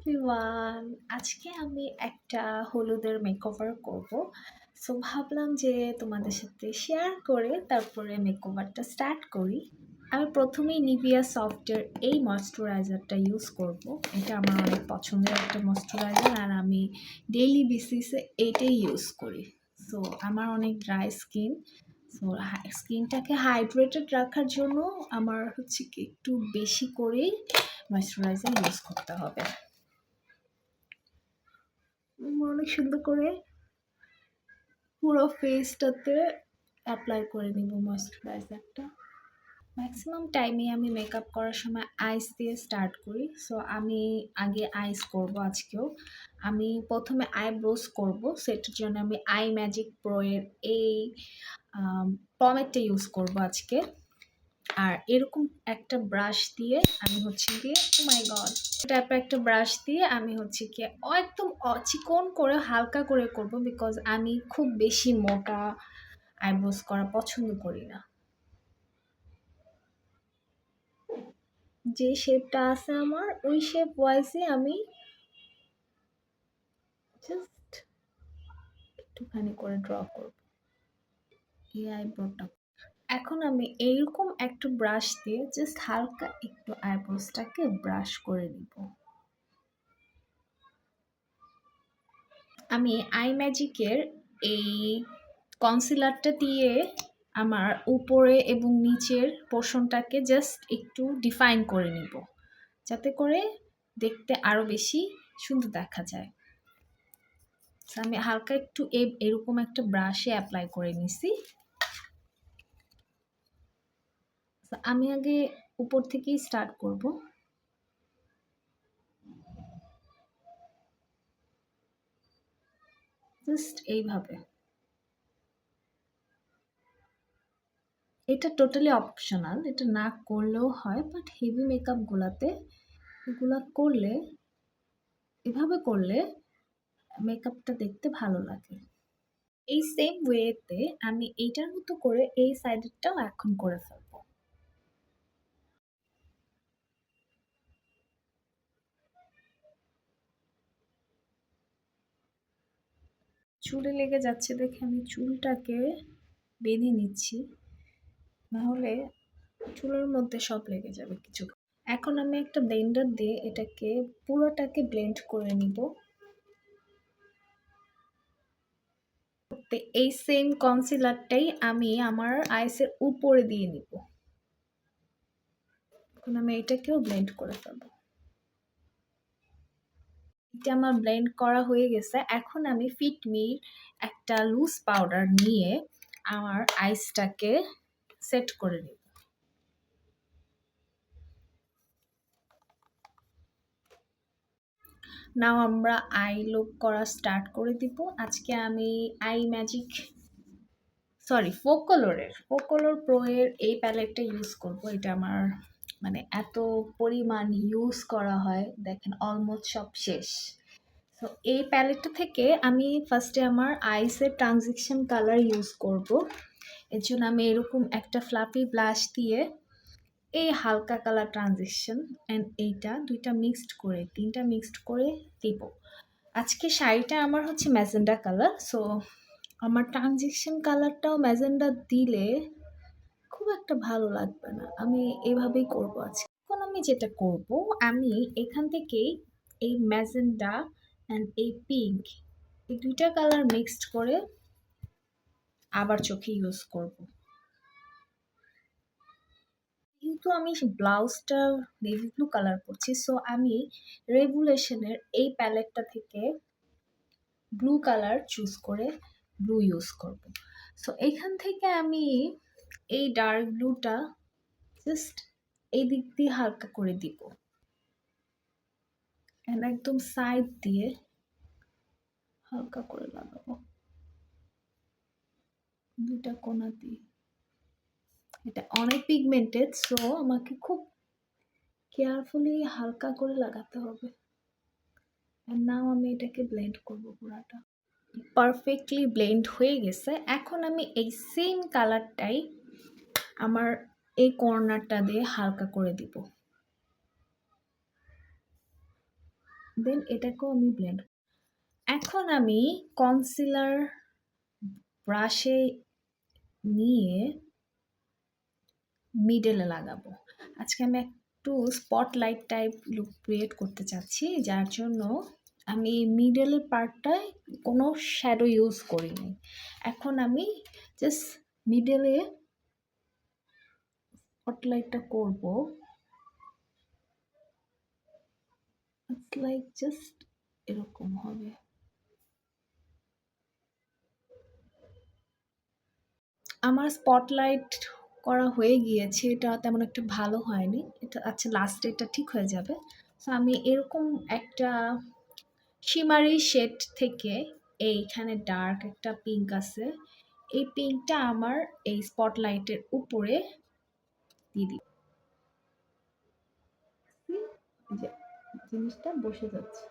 Everyone, আজকে আমি একটা হলুদের মেকওভার করব। সো ভাবলাম যে তোমাদের সাথে শেয়ার করে তারপরে মেকওভারটা স্টার্ট করি। আমি প্রথমেই নিভিয়া সফটের এই ময়শ্চারাইজারটা ইউজ করব। এটা আমার অনেক পছন্দের একটা ময়শ্চারাইজার আর আমি ডেইলি বেসিসে এইটাই ইউজ করি। সো আমার অনেক ড্রাই স্কিন। সো স্কিনটাকে হাইড্রেটেড রাখার জন্য আমার হচ্ছে কি একটু বেশি করেই ময়শ্চারাইজার ইউজ করতে হবে। অনেক সুন্দর করে পুরো ফেসটাতে অ্যাপ্লাই করে নিব ময়শ্চারাইজারটা। ম্যাক্সিমাম টাইমে আমি মেকআপ করার সময় আইস দিয়ে স্টার্ট করি। সো আমি আগে আইস করব আজকেও। আমি প্রথমে আইব্রোস করব, সেটার জন্য আমি আই ম্যাজিক প্রো এর এই পমেডটা ইউজ করব আজকে। আর এরকম একটা ব্রাশ দিয়ে আমি হচ্ছে গিয়ে মাই গড টাইপের একটা ব্রাশ দিয়ে আমি হচ্ছে গিয়ে একদম চিকন করে হালকা করে করব, বিকজ আমি খুব বেশি মোটা আইব্রোস করা পছন্দ করি না। যে শেপটা আছে আমার ওই শেপ ওয়াইজে আমি জাস্ট একটুখানি করে ড্র করব এই আইব্রোটা। এখন আমি এইরকম একটা ব্রাশ দিয়ে জাস্ট হালকা একটু আইব্রোসটাকে ব্রাশ করে নিব। আমি আই ম্যাজিকের এই কনসিলারটা দিয়ে আমার উপরে এবং নিচের পোর্শনটাকে জাস্ট একটু ডিফাইন করে নিব, যাতে করে দেখতে আরো বেশি সুন্দর দেখা যায়। আমি হালকা একটু এরকম একটা ব্রাশে অ্যাপ্লাই করে নিছি। আমি আগে উপর থেকেই স্টার্ট করব। জাস্ট এইভাবে। এটা টোটালি অপশনাল, এটা না করলেও হয়, বাট হেভি মেকআপগুলোতে এগুলা করলে, এভাবে করলে মেকআপটা দেখতে ভালো লাগে। এই সেম ওয়েতে আমি এইটার মতো করে এই সাইডেরটাও এখন করে ফেলবো। চুলে লেগে যাচ্ছে দেখে আমি চুলটাকে বেঁধে নিচ্ছি, নাহলে চুলের মধ্যে সব লেগে যাবে কিছু। এখন আমি একটা ব্লেন্ডার দিয়ে এটাকে পুরোটাকে ব্লেন্ড করে নিব। এই সেম কনসিলারটাই আমি আমার আইসের উপরে দিয়ে নিব। এখন আমি এটাকেও ব্লেন্ড করে ফেলবো। এটা আমার ব্লেন্ড করা হয়ে গেছে। এখন আমি ফিটমির একটা লুজ পাউডার নিয়ে আমার আইসটাকে সেট করে নিব। নাও আমরা আই লুক করা স্টার্ট করে দিব। আজকে আমি আই ম্যাজিক ফোকলোর প্রো এর এই প্যালেটটা ইউজ করব। এটা আমার মানে এত পরিমাণ ইউজ করা হয়, দেখেন অলমোস্ট সব শেষ। তো এই প্যালেটটা থেকে আমি ফার্স্টে আমার আইসের ট্রানজিশন কালার ইউজ করব। এর জন্য আমি এরকম একটা ফ্লাফি ব্লাশ দিয়ে এই হালকা কালার ট্রানজিশন অ্যান্ড এইটা দুইটা মিক্সড করে তিনটা মিক্সড করে দিব। আজকে শাড়িটা আমার হচ্ছে ম্যাজেন্ডা কালার। সো আমার ট্রানজিশন কালারটাও ম্যাজেন্ডা দিলে খুব একটা ভালো লাগবে না। আমি এভাবেই করব আজকে। এখন আমি যেটা করব, আমি এখান থেকেই এই ম্যাজেন্ডা অ্যান্ড এই পিঙ্ক এই দুইটা কালার মিক্সড করে আবার চোখে ইউজ করব। কিন্তু আমি ব্লাউজটা নেভি ব্লু কালার করছি, সো আমি রেগুলেশনের এই প্যালেটটা থেকে ব্লু কালার চুজ করে ব্লু ইউজ করব। সো এখান থেকে আমি এই ডার্ক ব্লুটা জাস্ট এই দিক দিয়ে হালকা করে দিব, একদম সাইড দিয়ে হালকা করে লাগাবো দুইটা কোণা দিয়ে। এটা অনেক পিগমেন্টেড, সো আমাকে খুব কেয়ারফুলি হালকা করে লাগাতে হবে। নাও আমি এটাকে ব্লেন্ড করব পুরাটা। পারফেক্টলি ব্লেন্ড হয়ে গেছে। এখন আমি এই সেম কালারটাই আমার এই কর্নারটা দিয়ে হালকা করে দিব। দেন এটাকেও আমি ব্লেন্ড। এখন আমি কনসিলার ব্রাশে নিয়ে মিডলে লাগাবো। আজকে আমি একটু স্পটলাইট টাইপ লুক ক্রিয়েট করতে চাচ্ছি, যার জন্য আমি মিডলের পার্টটায় কোনো শ্যাডো ইউজ করিনি। এখন আমি জাস্ট মিডলে স্পটলাইটটা করব, লাইক জাস্ট এরকম হবে। আমার স্পটলাইট করা হয়ে গিয়েছে, এটা তেমন একটা ভালো হয়নি, এটা আচ্ছা লাস্টে এটা ঠিক হয়ে যাবে। সো আমি এরকম একটা শিমারি শেড থেকে এইখানে ডার্ক একটা পিঙ্ক আছে, এই পিঙ্কটা আমার এই স্পটলাইটের উপরে দিয়ে দিই, যে জিনিসটা বসে যাচ্ছে।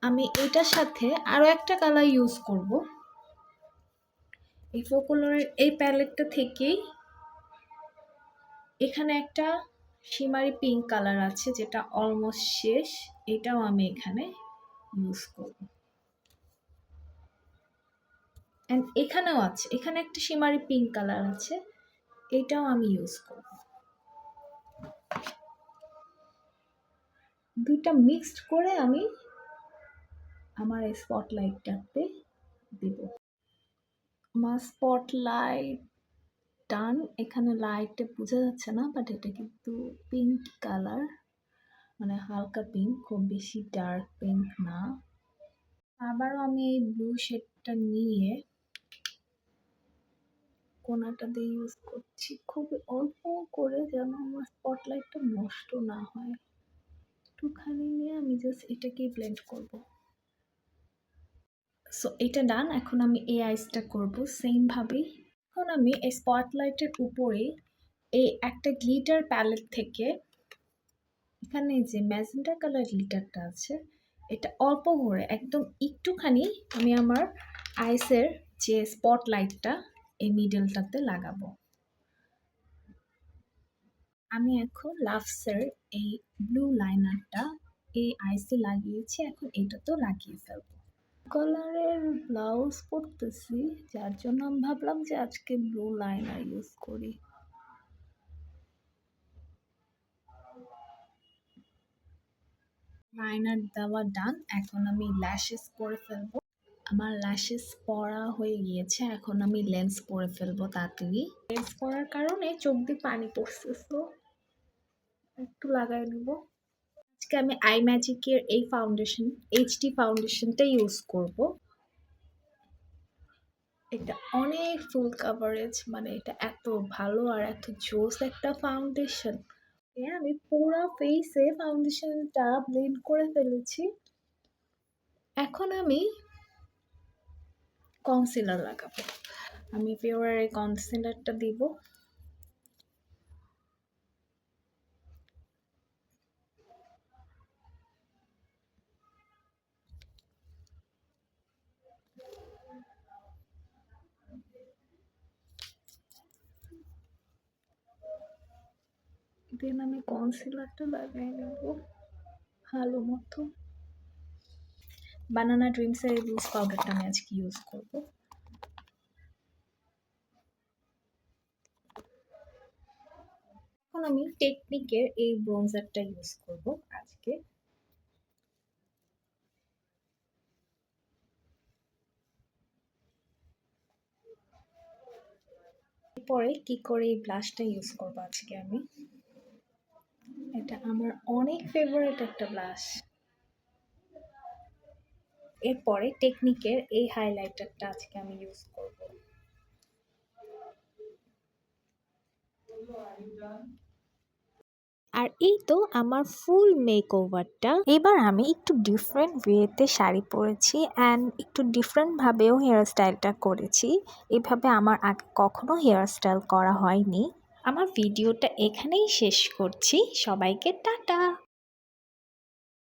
আমি এটার সাথে আরো একটা কালার ইউজ করব, এই ফোকোলোরের এই প্যালেটটা থেকেই এখানে একটা শিমারি পিঙ্ক কালার আছে যেটা অলমোস্ট শেষ, এটাও আমি এখানে ইউজ করব। এন্ড এখানেও আছে, এখানে একটা শিমারি পিঙ্ক কালার আছে, এটাও আমি ইউজ করব। দুইটা মিক্সড করে আমি আমার এই স্পটলাইটটাতে দেব। আমার স্পটলাইট ডান। এখানে লাইটে বোঝা যাচ্ছে না, বাট এটা কিন্তু পিঙ্ক কালার, মানে হালকা পিঙ্ক, খুব বেশি ডার্ক পিঙ্ক না। আবারও আমি এই ব্লু শেডটা নিয়ে কোনাটা দিয়ে ইউজ করছি, খুব অল্প করে, যেন আমার স্পটলাইটটা নষ্ট না হয়। একটুখানি নিয়ে আমি জাস্ট এটাকেই ব্লেন্ড করব। সো এটা ডান। এখন আমি এই আইসটা করব সেম ভাবেই। এখন আমি এই স্পটলাইটের উপরে এই একটা গ্লিটার প্যালেট থেকে এখানে যে ম্যাজেন্টা কালার গ্লিটারটা আছে, এটা অল্প করে একদম একটুখানি আমি আমার আইসের যে স্পটলাইটটা এই মিডলটাতে লাগাবো। আমি এখন লাভসের এই ব্লু লাইনারটা এই আইসে লাগিয়েছি, এখন এটাতেও লাগিয়ে ফেলবো। কালারের ব্লাউজ পরতেছি, যার জন্য আমি ভাবলাম যে আজকে ব্লু লাইনার ইউজ করি। লাইনার দেওয়া ডান। এখন আমি ল্যাশেস পরে ফেলবো। আমার ল্যাশেস পরা হয়ে গিয়েছে, এখন আমি লেন্স পরে ফেলবো তাড়াতাড়ি। লেন্স পরার কারণে চোখ দিয়ে পানি পড়ছে, তো একটু লাগাই নেব। আজকে আমি আই ম্যাজিকের এই ফাউন্ডেশন, এইচডি ফাউন্ডেশনটা ইউজ করব। এটা অনেক ফুল কাভারেজ, মানে এটা এত ভালো আর এত জোস একটা ফাউন্ডেশন। আমি পুরো ফেসে ফাউন্ডেশনটা ব্লেন্ড করে ফেলেছি। এখন আমি কনসিলার লাগাবো। আমি ফিওরের এই কনসিলারটা দিব। দেন আমি কনসিলারটা লাগাই নেব ভালো মতো। বানানা ড্রিমসের এই লুজ পাউডারটা আমি আজকে ইউজ করব। এখন আমি টেকনিকের এই ব্রোঞ্জারটা ইউজ করব আজকে। এরপরে কি করে এই ব্লাশটা ইউজ করব আজকে আমি, এটা আমার অনেক ফেভারিট একটা ব্লাশ। এরপরে টেকনিকের এই হাইলাইটারটা আজকে আমি ইউজ করব। আর এই তো আমার ফুল মেকওভারটা। এবার আমি একটু ডিফারেন্ট ওয়েতে শাড়ি পরেছি অ্যান্ড একটু ডিফারেন্টভাবেও হেয়ার স্টাইলটা করেছি। এভাবে আমার আগে কখনো হেয়ার স্টাইল করা হয়নি। আমার ভিডিওটা এখানেই শেষ করছি। সবাইকে টাটা।